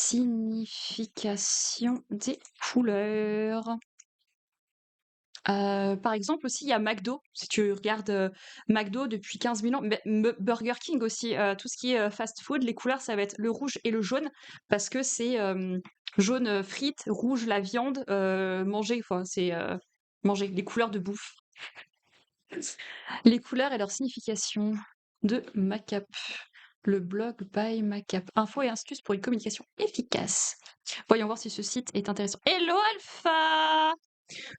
signification des couleurs. Par exemple aussi, il y a McDo. Si tu regardes, McDo depuis 15 000 ans, mais Burger King aussi, tout ce qui est, fast-food, les couleurs, ça va être le rouge et le jaune parce que c'est, jaune, frites, rouge la viande, manger, enfin c'est, manger, les couleurs de bouffe. Les couleurs et leur signification de Macap. Le blog by Macap. Infos et astuces pour une communication efficace. Voyons voir si ce site est intéressant. Hello Alpha!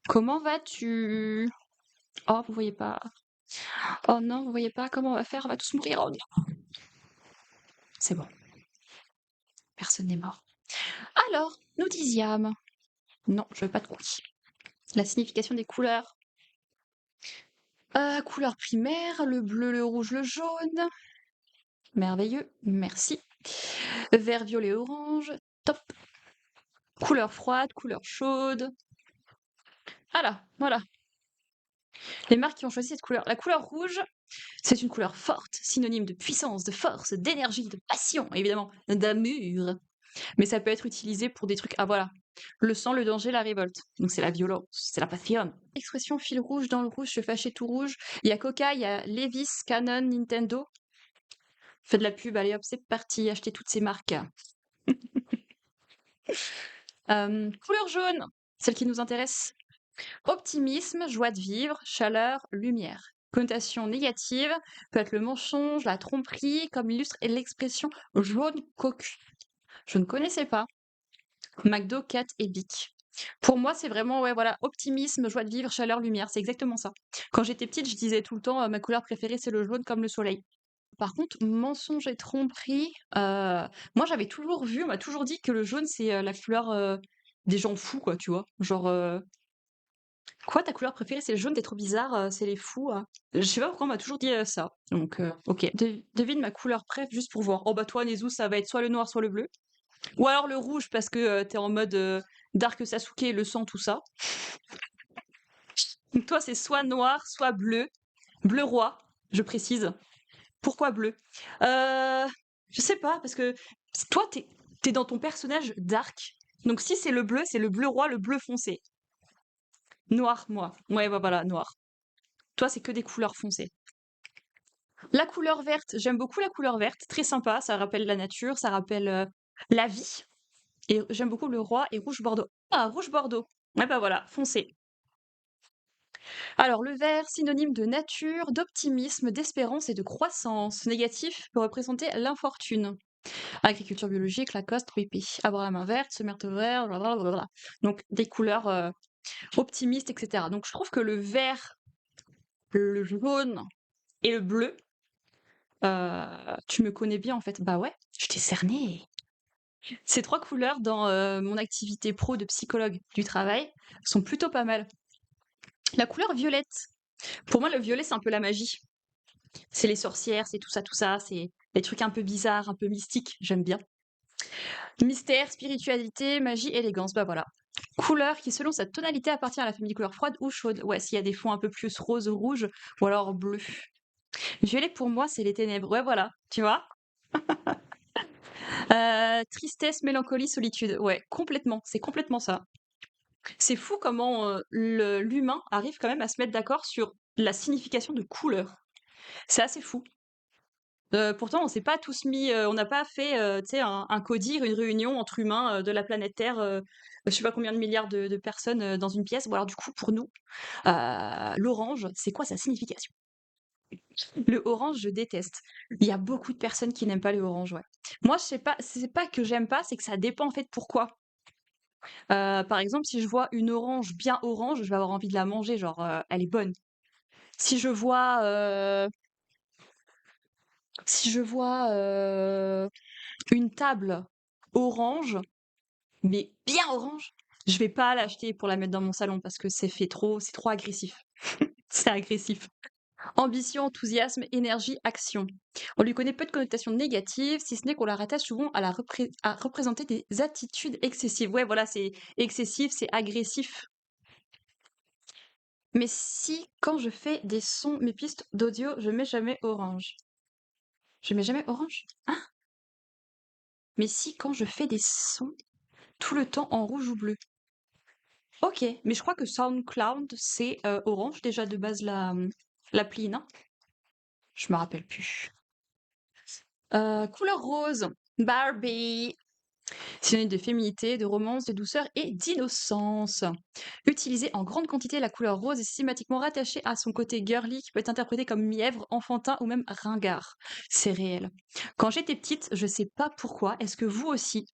Comment vas-tu? Oh, vous voyez pas. Oh non, vous voyez pas comment on va faire? On va tous mourir. Oh non. C'est bon, personne n'est mort. Alors, nous disions. Non, je veux pas de cookies. La signification des couleurs. Couleurs primaires, le bleu, le rouge, le jaune. Merveilleux, merci. Vert, violet, orange. Top. Couleur froide, couleur chaude. Voilà. Les marques qui ont choisi cette couleur. La couleur rouge, c'est une couleur forte, synonyme de puissance, de force, d'énergie, de passion, évidemment, d'amour. Mais ça peut être utilisé pour des trucs. Ah voilà. Le sang, le danger, la révolte. Donc c'est la violence, c'est la passion. Expression fil rouge dans le rouge, se fâcher tout rouge. Il y a Coca, il y a Levi's, Canon, Nintendo. Fait de la pub, allez hop, c'est parti, achetez toutes ces marques. Couleur jaune, celle qui nous intéresse. Optimisme, joie de vivre, chaleur, lumière. Connotation négative peut être le mensonge, la tromperie, comme illustre l'expression jaune cocu. Je ne connaissais pas. McDo, Cat et Bic. Pour moi, c'est vraiment, ouais, voilà, optimisme, joie de vivre, chaleur, lumière. C'est exactement ça. Quand j'étais petite, je disais tout le temps, ma couleur préférée, c'est le jaune comme le soleil. Par contre, mensonge et tromperie, moi, j'avais toujours vu, on m'a toujours dit que le jaune, c'est la couleur des gens fous, quoi, tu vois. Genre, quoi, ta couleur préférée, c'est le jaune, t'es trop bizarre, c'est les fous. Je sais pas pourquoi on m'a toujours dit ça. Donc, ok. Devine ma couleur préf juste pour voir. Oh, bah, toi, Nezu, ça va être soit le noir, soit le bleu. Ou alors le rouge parce que t'es en mode Dark Sasuke, le sang, tout ça. Donc toi, c'est soit noir, soit bleu. Bleu roi, je précise. Pourquoi bleu Je sais pas, parce que toi, t'es dans ton personnage Dark. Donc si c'est le bleu roi, le bleu foncé. Noir, moi. Ouais, bah voilà, noir. Toi, c'est que des couleurs foncées. La couleur verte, j'aime beaucoup la couleur verte. Très sympa, ça rappelle la nature, ça rappelle la vie. Et j'aime beaucoup le roi et rouge bordeaux. Ah, rouge bordeaux. Ouais, bah voilà, foncé. Alors, le vert, synonyme de nature, d'optimisme, d'espérance et de croissance. Négatif peut représenter l'infortune. Agriculture biologique, Lacoste, BP. Avoir la main verte, se mettre vert, blablabla. Donc, des couleurs optimistes, etc. Donc, je trouve que le vert, le jaune et le bleu, tu me connais bien en fait. Bah ouais, je t'ai cerné. Ces trois couleurs dans mon activité pro de psychologue du travail sont plutôt pas mal. La couleur violette. Pour moi, le violet, c'est un peu la magie. C'est les sorcières, c'est tout ça, c'est les trucs un peu bizarres, un peu mystiques, j'aime bien. Mystère, spiritualité, magie, élégance, bah voilà. Couleur qui, selon sa tonalité, appartient à la famille des couleurs froides ou chaudes. Ouais, s'il y a des fonds un peu plus rose ou rouge, ou alors bleu. Violet, pour moi, c'est les ténèbres. Ouais, voilà, tu vois. Tristesse, mélancolie, solitude. Ouais, complètement, c'est complètement ça. C'est fou comment l'humain arrive quand même à se mettre d'accord sur la signification de couleur. C'est assez fou. Pourtant, on s'est pas tous mis, on n'a pas fait, tu sais, un CODIR, une réunion entre humains de la planète Terre, je sais pas combien de milliards de personnes dans une pièce. Bon, alors du coup, pour nous, l'orange, c'est quoi sa signification? Le orange, je déteste. Il y a beaucoup de personnes qui n'aiment pas le orange, ouais. Moi, je sais pas, c'est pas que j'aime pas, c'est que ça dépend en fait pourquoi. Par exemple, si je vois une orange bien orange, je vais avoir envie de la manger, genre, elle est bonne. Si je vois, une table orange, mais bien orange, je vais pas l'acheter pour la mettre dans mon salon parce que c'est trop agressif. C'est agressif. Ambition, enthousiasme, énergie, action. On lui connaît peu de connotations négatives, si ce n'est qu'on la rattache souvent à représenter des attitudes excessives. Ouais, voilà, c'est excessif, c'est agressif. Mais si, quand je fais des sons, mes pistes d'audio, je mets jamais orange. Je mets jamais orange? Hein? Mais si, quand je fais des sons, tout le temps en rouge ou bleu. Ok, mais je crois que SoundCloud, c'est orange déjà de base l'appli, non? Je me rappelle plus. Couleur rose, Barbie. Synonyme de féminité, de romance, de douceur et d'innocence. Utilisée en grande quantité, la couleur rose est systématiquement rattachée à son côté girly qui peut être interprété comme mièvre, enfantin ou même ringard. C'est réel. Quand j'étais petite, je sais pas pourquoi, est-ce que vous aussi,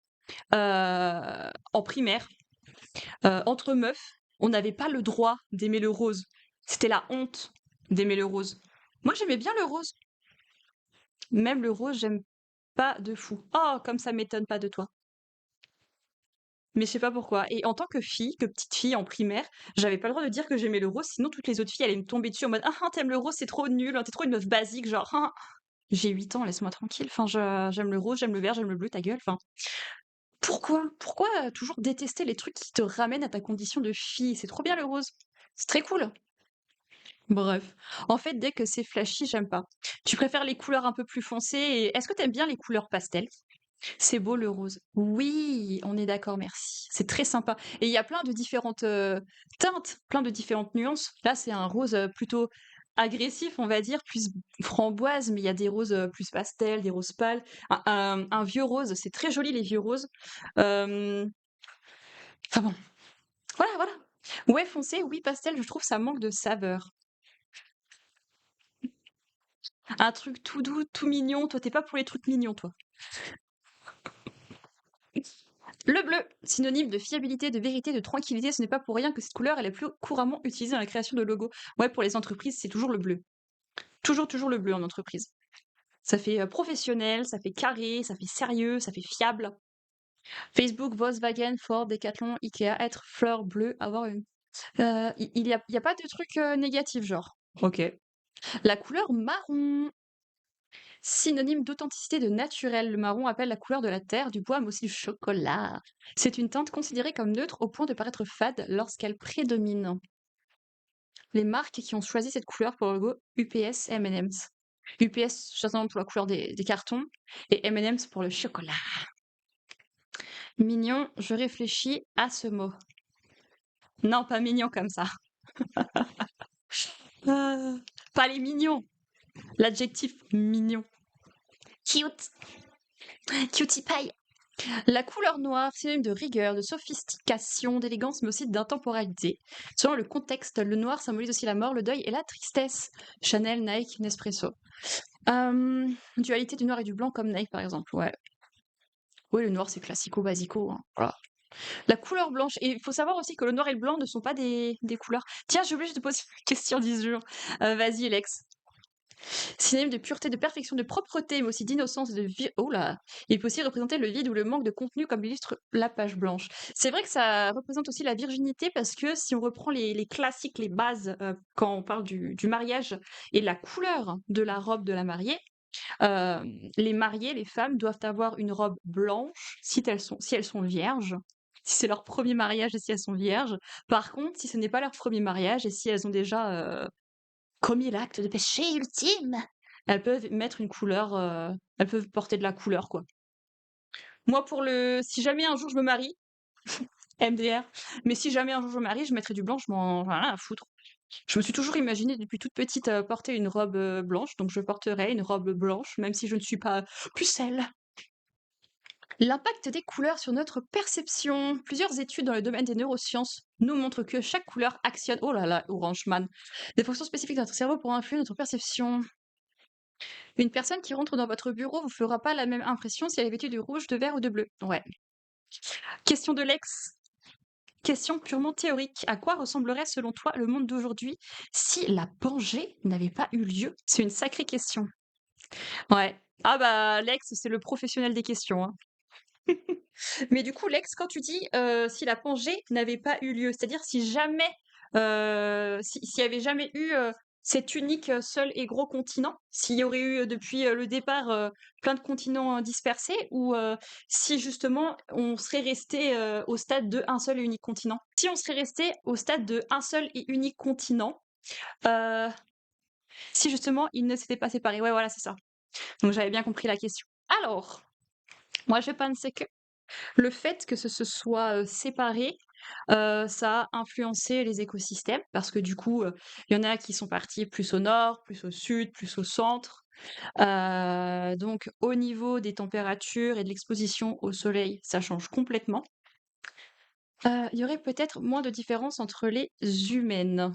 en primaire, entre meufs, on n'avait pas le droit d'aimer le rose. C'était la honte d'aimer le rose. Moi, j'aimais bien le rose. Même le rose, j'aime pas de fou. Oh, comme ça m'étonne pas de toi. Mais je sais pas pourquoi. Et en tant que fille, que petite fille en primaire, j'avais pas le droit de dire que j'aimais le rose, sinon toutes les autres filles allaient me tomber dessus en mode ah t'aimes le rose, c'est trop nul, t'es trop une meuf basique, genre ah. J'ai 8 ans, laisse-moi tranquille. Enfin, j'aime le rose, j'aime le vert, j'aime le bleu, ta gueule. Enfin, pourquoi toujours détester les trucs qui te ramènent à ta condition de fille? C'est trop bien le rose. C'est très cool. Bref. En fait, dès que c'est flashy, j'aime pas. Tu préfères les couleurs un peu plus foncées et est-ce que t'aimes bien les couleurs pastel? C'est beau le rose. Oui, on est d'accord, merci. C'est très sympa. Et il y a plein de différentes teintes, plein de différentes nuances. Là, c'est un rose plutôt agressif, on va dire, plus framboise, mais il y a des roses plus pastel, des roses pâles. Un vieux rose, c'est très joli les vieux roses. Euh, Enfin bon, voilà. Ouais, foncé, oui, pastel, je trouve ça manque de saveur. Un truc tout doux, tout mignon. Toi, t'es pas pour les trucs mignons, toi. Le bleu, synonyme de fiabilité, de vérité, de tranquillité, ce n'est pas pour rien que cette couleur est la plus couramment utilisée dans la création de logos. Ouais, pour les entreprises, c'est toujours le bleu. Toujours le bleu en entreprise. Ça fait professionnel, ça fait carré, ça fait sérieux, ça fait fiable. Facebook, Volkswagen, Ford, Decathlon, Ikea, être fleur bleue, avoir une. Il y a pas de truc négatif, genre. Ok. La couleur marron. Synonyme d'authenticité, de naturel, le marron appelle la couleur de la terre, du bois, mais aussi du chocolat. C'est une teinte considérée comme neutre au point de paraître fade lorsqu'elle prédomine. Les marques qui ont choisi cette couleur pour le logo UPS et M&M's. UPS, justement pour la couleur des cartons, et M&M's pour le chocolat. Mignon, je réfléchis à ce mot. Non, pas mignon comme ça. Pas les mignons. L'adjectif mignon. Cute. Cutie pie. La couleur noire, synonyme de rigueur, de sophistication, d'élégance, mais aussi d'intemporalité. Selon le contexte, le noir symbolise aussi la mort, le deuil et la tristesse. Chanel, Nike, Nespresso. Dualité du noir et du blanc comme Nike par exemple, ouais. Oui, le noir c'est classico-basico, hein. Voilà. La couleur blanche, et il faut savoir aussi que le noir et le blanc ne sont pas des couleurs. Tiens, j'ai oublié de te poser une question, dis-je. Vas-y, Lex. Synonyme de pureté, de perfection, de propreté, mais aussi d'innocence, de vie. Oh là! Il peut aussi représenter le vide ou le manque de contenu, comme l'illustre la page blanche. C'est vrai que ça représente aussi la virginité, parce que si on reprend les classiques, les bases, quand on parle du mariage et la couleur de la robe de la mariée, les mariées, les femmes, doivent avoir une robe blanche si elles sont vierges. Si c'est leur premier mariage et si elles sont vierges. Par contre, si ce n'est pas leur premier mariage et si elles ont déjà commis l'acte de péché ultime, elles peuvent mettre une couleur, elles peuvent porter de la couleur, quoi. Moi, si jamais un jour je me marie, MDR, mais si jamais un jour je me marie, je mettrai du blanc, j'en ai rien à foutre. Je me suis toujours imaginée depuis toute petite porter une robe blanche, donc je porterai une robe blanche, même si je ne suis pas pucelle. L'impact des couleurs sur notre perception. Plusieurs études dans le domaine des neurosciences nous montrent que chaque couleur actionne, oh là là, Orange Man, des fonctions spécifiques de notre cerveau pour influer notre perception. Une personne qui rentre dans votre bureau vous fera pas la même impression si elle est vêtue de rouge, de vert ou de bleu. Ouais. Question de Lex. Question purement théorique. À quoi ressemblerait selon toi le monde d'aujourd'hui si la Pangée n'avait pas eu lieu? C'est une sacrée question. Ouais. Ah bah Lex, c'est le professionnel des questions, hein. Mais du coup, Lex, quand tu dis si la Pangée n'avait pas eu lieu, c'est-à-dire si jamais, s'il y avait jamais eu cet unique seul et gros continent, s'il y aurait eu depuis le départ plein de continents dispersés, ou si justement on serait resté au stade de un seul et unique continent. Si on serait resté au stade de un seul et unique continent, euh, si justement il ne s'était pas séparé. Ouais, voilà, c'est ça. Donc j'avais bien compris la question. Alors. Moi, je pensais que le fait que ce se soit, séparé, ça a influencé les écosystèmes parce que du coup, il y en a qui sont partis plus au nord, plus au sud, plus au centre. Donc au niveau des températures et de l'exposition au soleil, ça change complètement. Il y aurait peut-être moins de différence entre les humains.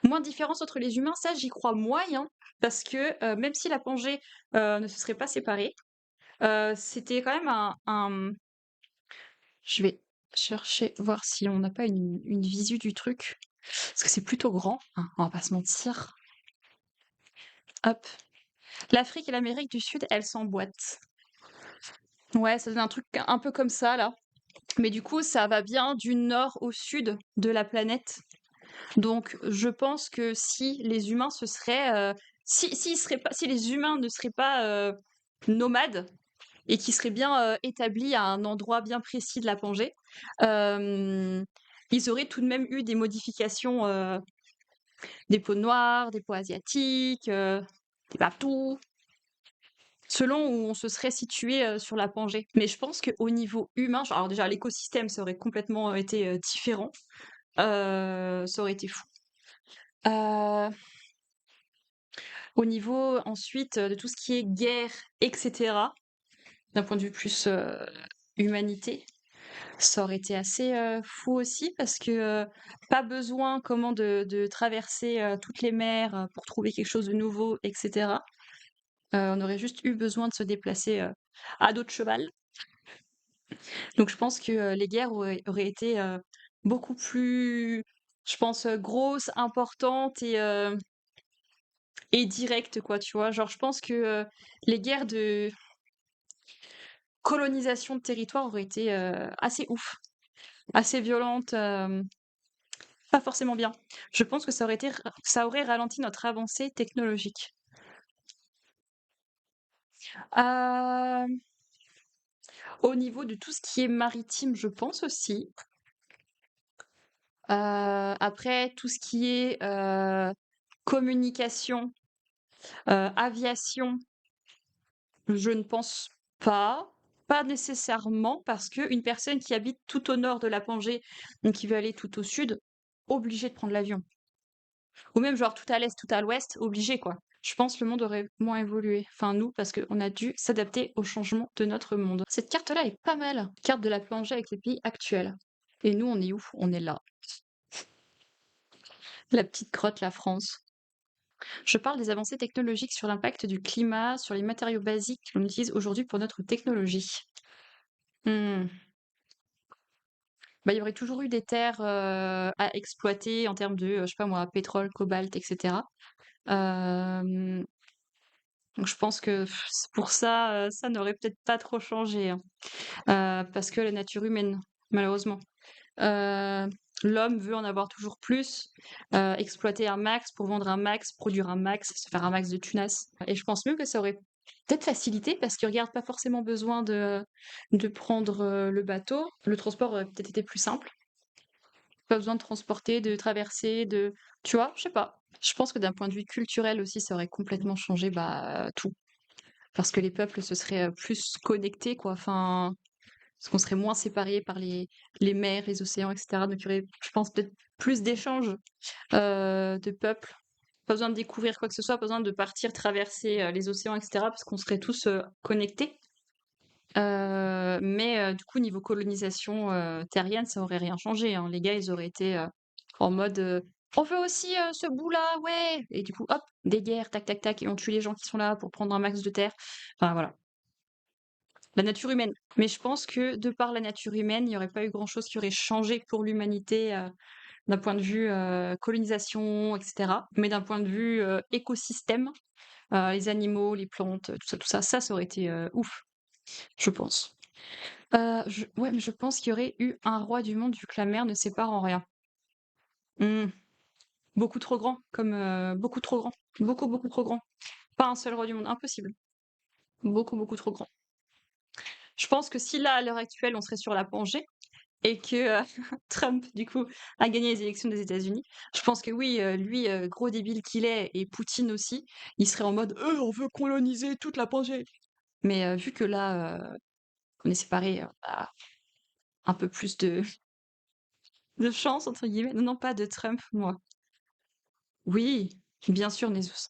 Moins de différence entre les humains, ça j'y crois moyen parce que, même si la Pangée, ne se serait pas séparée, c'était quand même je vais chercher, voir si on n'a pas une visu du truc, parce que c'est plutôt grand, hein, on va pas se mentir. Hop. L'Afrique et l'Amérique du Sud, elles s'emboîtent. Ouais, ça donne un truc un peu comme ça, là. Mais du coup, ça va bien du nord au sud de la planète. Donc, je pense que si les humains se seraient, si les humains ne seraient pas nomades et qui seraient bien établis à un endroit bien précis de la Pangée, ils auraient tout de même eu des modifications, des peaux noires, des peaux asiatiques, des patous, selon où on se serait situé sur la Pangée. Mais je pense qu'au niveau humain, alors déjà l'écosystème, ça aurait complètement été différent. Ça aurait été fou. Euh, Au niveau ensuite de tout ce qui est guerre, etc., d'un point de vue plus humanité, ça aurait été assez fou aussi parce que pas besoin comment de traverser toutes les mers pour trouver quelque chose de nouveau, etc. On aurait juste eu besoin de se déplacer à dos de cheval. Donc je pense que les guerres auraient été beaucoup plus, je pense, grosses, importantes et directes, quoi, tu vois. Genre, je pense que les guerres de colonisation de territoire auraient été assez ouf, assez violentes, pas forcément bien. Je pense que ça aurait ralenti notre avancée technologique. Euh, Au niveau de tout ce qui est maritime, je pense aussi. Après, tout ce qui est communication, aviation, je ne pense pas. Pas nécessairement, parce qu'une personne qui habite tout au nord de la Pangée, donc qui veut aller tout au sud, obligée de prendre l'avion. Ou même genre tout à l'est, tout à l'ouest, obligé quoi. Je pense que le monde aurait moins évolué. Enfin nous, parce qu'on a dû s'adapter au changement de notre monde. Cette carte-là est pas mal. Carte de la Pangée avec les pays actuels. Et nous, on est où? On est là. La petite crotte, la France. Je parle des avancées technologiques sur l'impact du climat, sur les matériaux basiques que l'on utilise aujourd'hui pour notre technologie. Hmm. Bah, il y aurait toujours eu des terres à exploiter en termes de, je sais pas moi, pétrole, cobalt, etc. Donc je pense que pour ça, ça n'aurait peut-être pas trop changé, hein. Parce que la nature humaine, malheureusement. Heu, L'homme veut en avoir toujours plus, exploiter un max pour vendre un max, produire un max, se faire un max de thunas. Et je pense même que ça aurait peut-être facilité parce qu'ils regardent pas forcément besoin de prendre, le bateau. Le transport aurait peut-être été plus simple. Pas besoin de transporter, de traverser, tu vois? Je sais pas. Je pense que d'un point de vue culturel aussi, ça aurait complètement changé, bah, tout. Parce que les peuples se seraient, plus connectés quoi, enfin, parce qu'on serait moins séparés par les mers, les océans et cetera. Donc il y aurait, je pense, peut-être plus d'échanges, de peuples. Pas besoin de découvrir quoi que ce soit, pas besoin de partir traverser, les océans et cetera, parce qu'on serait tous, connectés. Mais du coup, niveau colonisation, terrienne, ça aurait rien changé, hein. Les gars, ils auraient été, en mode, «On veut aussi, ce bout-là, ouais!» Et du coup, hop, des guerres, tac, tac, tac et on tue les gens qui sont là pour prendre un max de terre. Enfin voilà, la nature humaine. Mais je pense que de par la nature humaine, il y aurait pas eu grand-chose qui aurait changé pour l'humanité, d'un point de vue, colonisation et cetera. Mais d'un point de vue, écosystème, les animaux, les plantes, tout ça, ça aurait été, ouf, je pense. Ouais, mais je pense qu'il y aurait eu un roi du monde vu que la mer ne sépare en rien. Mmh. Beaucoup trop grand, comme, beaucoup trop grand. Beaucoup, beaucoup trop grand. Pas un seul roi du monde, impossible. Beaucoup, beaucoup trop grand. Je pense que si là, à l'heure actuelle, on serait sur la Pangée et que, Trump, du coup, a gagné les élections des États-Unis, je pense que oui, lui, gros débile qu'il est et Poutine aussi, il serait en mode: on veut coloniser toute la Pangée». Mais, vu que là, qu'on est séparés, on a un peu plus de «chance» entre guillemets. Non, non, pas de Trump, moi. Oui, bien sûr, Nesous.